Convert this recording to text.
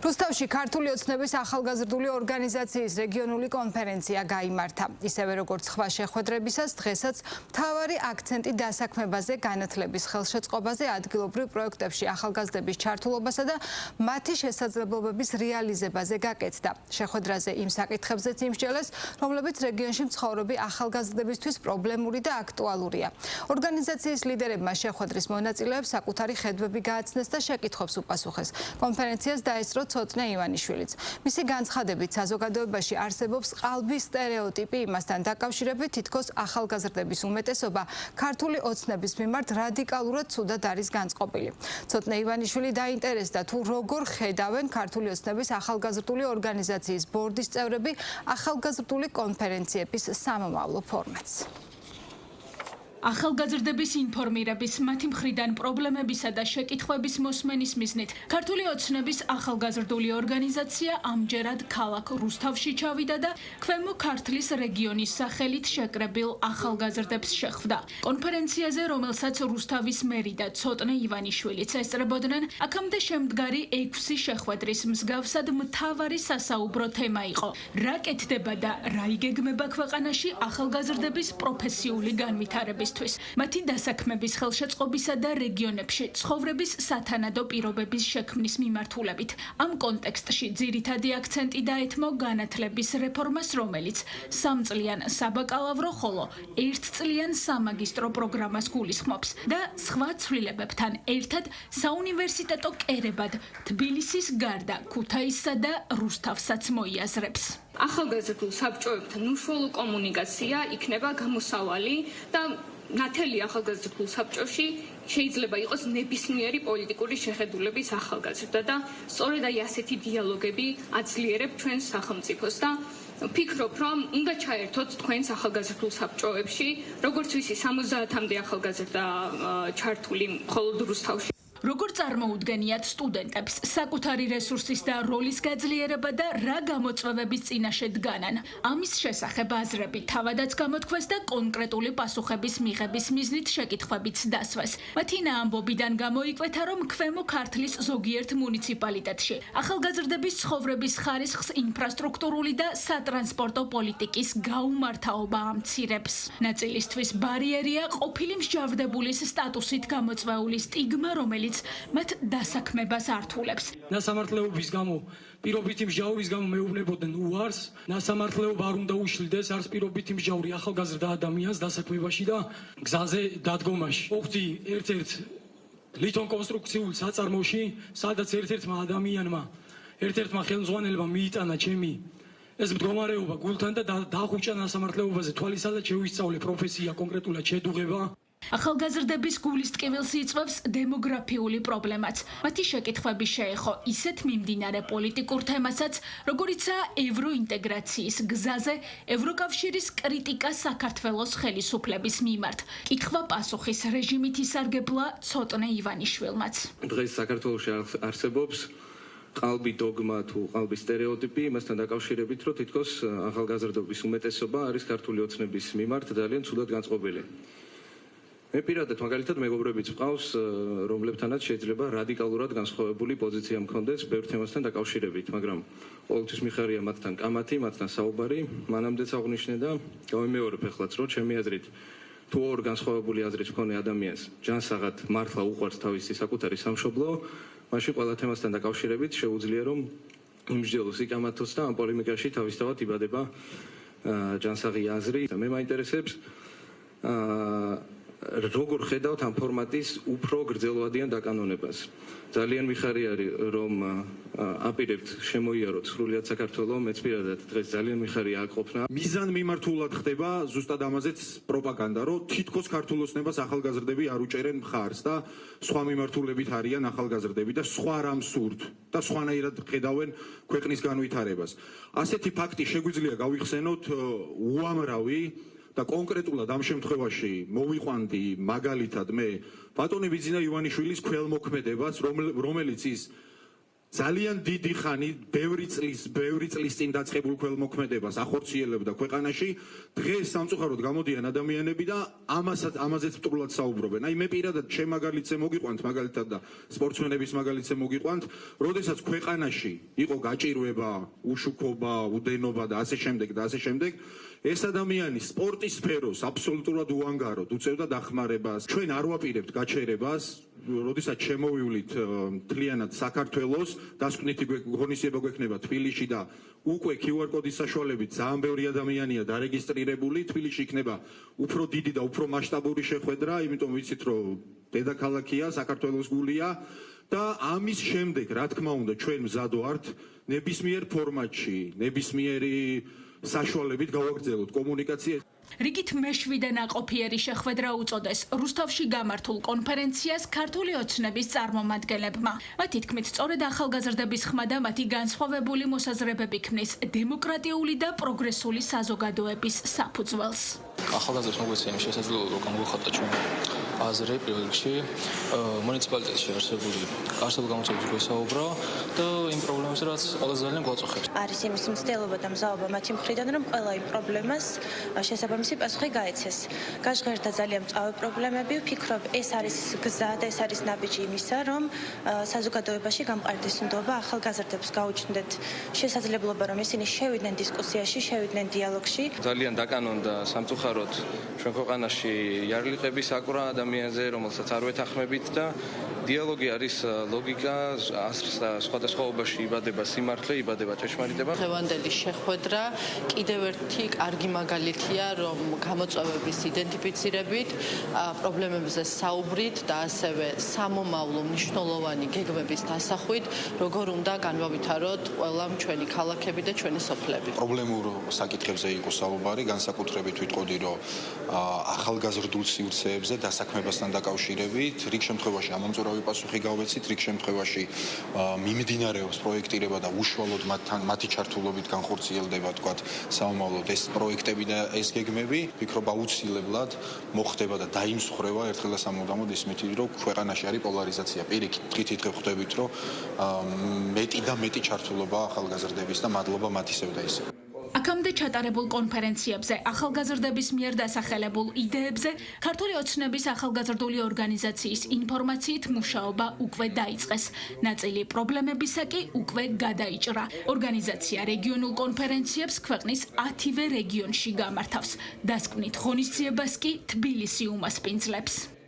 რუსთავში ქართული ოცნების ახალგაზრდული ორგანიზაციის რეგიონული კონფერენცია გაიმართა. ისევე როგორც სხვა შეხვედრებისას, დღესაც მთავარი აქცენტი დასაქმებაზე, განათლების ხელშეწყობაზე, ადგილობრივ პროექტებში ახალგაზრდების ჩართულობასა და მათი შესაძლებლობების რეალიზებაზე გაკეთდა. შეხვედრაზე იმ საკითხებზეც იმსჯელეს, რომლებიც რეგიონში მცხოვრები ახალგაზრდებისთვის პრობლემური და აქტუალურია. ორგანიზაციის ლიდერებმა შეხვედრის მონაწილეებს საკუთარი ხედვები გააცნეს და შეკითხვებს უპასუხეს. კონფერენციას დაესწრო ცოტნე ივანიშვილიც. მისი განცხადებით, საზოგადოებაში არსებობს ყალბი სტერეოტიპი იმასთან დაკავშირებით, თითქოს ახალგაზრდების უმეტესობა ქართული ოცნების მიმართ რადიკალურად ცუდად არის განწყობილი. ცოტნე ივანიშვილი დაინტერესდა თუ როგორ ხედავენ ქართული ოცნების ახალგაზრდული ორგანიზაციის ბორდის წევრები ახალგაზრდული კონფერენციების სამომავლო ფორმატს. ახალგაზრდების ინფორმირების, მათი მხრიდან პრობლემებისა და შეკითხვების მოსმენის მიზნით ქართული ოცნების ახალგაზრდული ორგანიზაცია ამჯერად ქალაქ რუსთავში ჩავიდა და ქვემო ქართლის რეგიონის სახელით შეკრებილ ახალგაზრდებს შეხვდა. კონფერენციაზე, რომელსაც რუსთავის მერი და ცოტნე ივანიშვილიც ესწრებოდნენ, აქამდე შემდგარი 6 შეხვედრის მსგავსად მთავარი სასაუბრო თემა იყო: რა კეთდება და რა იგეგმება ქვეყანაში ახალგაზრდების პროფესიული განვითარების მათი დასაქმების ხელშეწყობისა და რეგიონებში ცხოვრების სათანადო პირობების შექმნის მიმართულებით. ამ კონტექსტში ძირითადი აქცენტი დაეთმო განათლების რეფორმას, რომელიც 3-წლიან საბაკალავრო, ხოლო 1-წლიან სამაგისტრო პროგრამას გულისხმობს და სხვა ცვლილებებთან ერთად საუნივერსიტეტო კერებად თბილისის გარდა ქუთაისსა და რუსთავსაც მოიაზრებს. ახალგაზრდულ საბჭოებთან უშუალო კომუნიკაცია იქნება გამოსავალი და ნათელი ახალგაზრდულ საბჭოში შეიძლება იყოს ნებისმიერი პოლიტიკური შეხედულების ახალგაზრდა და სწორედ აი ასეთი დიალოგები აძლიერებ ჩვენს სახელმწიფოს და ვფიქრობ, რომ უნდა ჩაერთოთ თქვენს ახალგაზრდულ საბჭოებში, როგორც ვიცი 70-მდე ახალგაზრდა ჩართული მხოლოდ რუსთავში. როგორ წარმოუდგენიათ სტუდენტებს საკუთარი რესურსის და როლის გაძლიერება და რა გამოწვევების წინაშე დგანან. ამის შესახებ აზრები თავადაც გამოთქვეს და კონკრეტული პასუხების მიღების მიზნით შეკითხვებიც დასვეს. მათი ამბობიდან გამოიკვეთა, რომ ქვემო ქართლის ზოგიერთ მუნიციპალიტეტში ახალგაზრდების ცხოვრების ხარისხს ინფრასტრუქტურული და სატრანსპორტო პოლიტიკის გაუმართავობა ამცირებს. ნაწილისთვის ბარიერია ყოფილი მსჯავრდებულის სტატუსით გამოწვეული სტიგმა, რომელიც მათ დასაქმებას ართულებს. ნასამართლეობის გამო, პირობითი მსჯავრების გამო მეუბნებოდნენ უარს, ნასამართლეობა არ უნდა უშლდეს არც პირობითი მსჯავრი ახალგაზრდა ადამიანს დასაქმებაში და გზაზე დადგომაში. მოხდი ერთ-ერთ ლითონ კონსტრუქციულ საწარმოში, სადაც ერთ-ერთმა ადამიანმა, ერთ-ერთმა ხელმძღვანელმა მიიტანა ჩემი ეს მდგომარეობა გულთან და დაახუჭა ნასამართლეობაზე თვალისადაც შეისწავლე პროფესია კონკრეტულად შედუღება. ახალგაზრდების გულის ტკივილს იწვევს დემოგრაფიული პრობლემაც. მათი შეკითხვები შეეხო ისეთ მიმდინარე პოლიტიკურ თემასაც, როგორიცაა ევროინტეგრაციის გზაზე ევროკავშირის კრიტიკა საქართველოს ხელისუფლების მიმართ. კითხვა-პასუხის რეჟიმით ისარგებლა ცოტნე ივანიშვილმაც. დღეს საქართველოში არსებობს ყალბი დოგმა თუ ყალბი სტერეოტიპი იმასთან დაკავშირებით, რომ თითქოს ახალგაზრდობის უმეტესობა არის ქართული ოცნების მიმართ ძალიან ცუდად განწყობილი. მე პირადად მაგალითად მეგობრებიც ვყავს, რომლებთანაც შეიძლება რადიკალურად განსხვავებული პოზიცია მქონდეს ბევრ თემასთან დაკავშირებით, მაგრამ ყოველთვის მიხარია მათთან კამათი, მათთან საუბარი. მანამდეც აღნიშნე და გავიმეორებ ახლაც, რომ ჩემი აზრით თუ ორ განსხვავებული აზრის მქონე ადამიანს ჯანსაღად მართლა უყვარს თავისი საკუთარი სამშობლო, მაშინ ყველა თემასთან დაკავშირებით შეუძლია რომ იმსჯელოს იკამათოს და ამ პოლემიკაში თავისთავად იბადება ჯანსაღი აზრი. მე მაინტერესებს როგორ ხედავთ ამ ფორმატის უფრო გრძელვადიან დაკანონებას. ძალიან მიხარია რომ აპირებთ შემოიაროთ სრულიად საქართველო, მეც პირადად დღეს ძალიან მიხარია აქ ყოფნა. მიზანმიმართულად ხდება ზუსტად ამაზეც პროპაგანდა, რომ თითქოს ქართულ ოცნებას ახალგაზრდები არ უჭერენ მხარს და სხვა მიმართულებით არიან ახალგაზრდები და სხვა რამ სურთ და სხვანაირად ხედავენ ქვეყნის განვითარებას. ასეთი ფაქტი შეგვიძლია გავიხსენოთ უამრავი და კონკრეტულად ამ შემთხვევაში მოვიყვანდი მაგალითად მე ბატონი ბიძინა ივანიშვილის ქველმოქმედებას, რომელიც ის ძალიან დიდი ხანი, ბევრი წლის წინ დაწყებულ ქველმოქმედებას ახორციელებდა ქვეყანაში. დღეს სამწუხაროდ გამოდიან ადამიანები და ამაზეც მტრულად საუბრობენ. აი მე პირადად ჩემ მაგალითზე მოგიყვანთ, მაგალითად და სპორტსმენების მაგალითზე მოგიყვანთ, როდესაც ქვეყანაში იყო გაჭირვება, უშუქობა, უდენობა და ასე შემდეგ, ეს ადამიანი სპორტის სფეროს აბსოლუტურად უანგაროდ უწევდა დახმარებას. ჩვენ არ ვაპირებთ გაჩერებას, როდესაც შემოვივლით მთლიანად საქართველოს, დასკვნითი ღონისძიება გვექნება თბილისში და უკვე QR კოდის საშუალებით ძალიან ბევრი ადამიანია დარეგისტრირებული. თბილისში იქნება უფრო დიდი და უფრო მასშტაბური შეხვედრა, იმიტომ ვიცით, რომ დედაქალაქია, საქართველოს გულია და ამის შემდეგ, რა თქმა უნდა, ჩვენ მზად ვართ ნებისმიერ ფორმატში, ნებისმიერი საშუალებით გავაგრძელოთ კომუნიკაცია. რიგით მე-7 ნაყოფიერი შეხვედრა უწოდეს რუსთავში გამართულ კონფერენციას ქართული ოცნების წარმომადგენლებმა. მათი თქმით, სწორედ ახალგაზრდების ხმა და მათი განსხვავებული მოსაზრებები ქმნის დემოკრატიული და პროგრესული საზოგადოების საფუძველს. ახალგაზრდებს მოგვეცია შესაძლებლობა რომ გამოვხატოთ ჩვენი აზრი პირველ რიგში მუნიციპალიტეტში არსებული გამოწვევების გვესაუბრა და იმ პრობლემებზე რაც ყველაზე ძალიან გვაწუხებს. არის იმის მცდელობა და მზაობა მათი მხრიდან რომ ყველა იმ პრობლემას შესაბამისი პასუხი გაეცეს. გაჟღერდა ძალიან მწვავე პრობლემები, ვფიქრობ ეს არის გზა და ეს არის ნაბიჯი იმისა, რომ საზოგადოებაში გამყარდეს ნდობა ახალგაზრდებს გაუჩნდეთ შესაძლებლობა რომ ისინი შევიდნენ დისკუსიაში, შევიდნენ დიალოგში. ძალიან დაკანონდა სამწუხაროდ ჩვენ ქვეყანაში იარლიყების აკვრა ადამიანზე, რომელსაც არ ვეთანხმებით და დიალოგი არის ლოგიკა, სხვადასხვაობაში იბადება სიმართლე, იბადება ჭეშმარიტება. დღევანდელი შეხვედრა კიდევ ერთი კარგი მაგალითია, რომ გამოწვევების იდენტიფიცირებით, პრობლემებზე საუბრით და ასევე სამომავლო მნიშვნელოვანი გეგმების დასახვით, როგორ უნდა განვავითაროთ ყველა ჩვენი ქალაქები და ჩვენი სოფლები. პრობლემურ საკითხებზე იყო საუბარი, განსაკუთრებით ვიტყოდი, რომ ახალგაზრდულ სივრცეებზე დასაქმებასთან დაკავშირებით, რიგ შემთხვევაში ამომწურავი პასუხი გავეცით, რიგ შემთხვევაში მიმდინარეობს პროექტირება და უშუალოდ მათი ჩართულობით განხორციელდება, თქვათ, სამომავლოდ ეს პროექტები და ეს გეგმები, ვფიქრობ აუცილებლად მოხდება და დაიმსხვრევა ერთხელ და სამუდამოდ ისმით, რომ ქვეყანაში არის პოლარიზაცია. პირიქით, დღითიდღე ხვდებით, რომ მეტი და მეტი ჩართულობა ახალგაზრდების და მადლობა მათ ისევ და ისევ. აქამდე ჩატარებულ კონფერენციებზე ახალგაზრდების მიერ დასახელებულ იდეებზე ქართული ოცნების ახალგაზრდული ორგანიზაციის ინფორმაციით მუშაობა უკვე დაიწყეს. ნაწილი პრობლემებისა კი უკვე გადაიჭრა. ორგანიზაცია რეგიონულ კონფერენციებს ქვეყნის 10-ვე რეგიონში გამართავს. დასკვნით ღონისძიებას კი თბილისი უმასპინძლებს.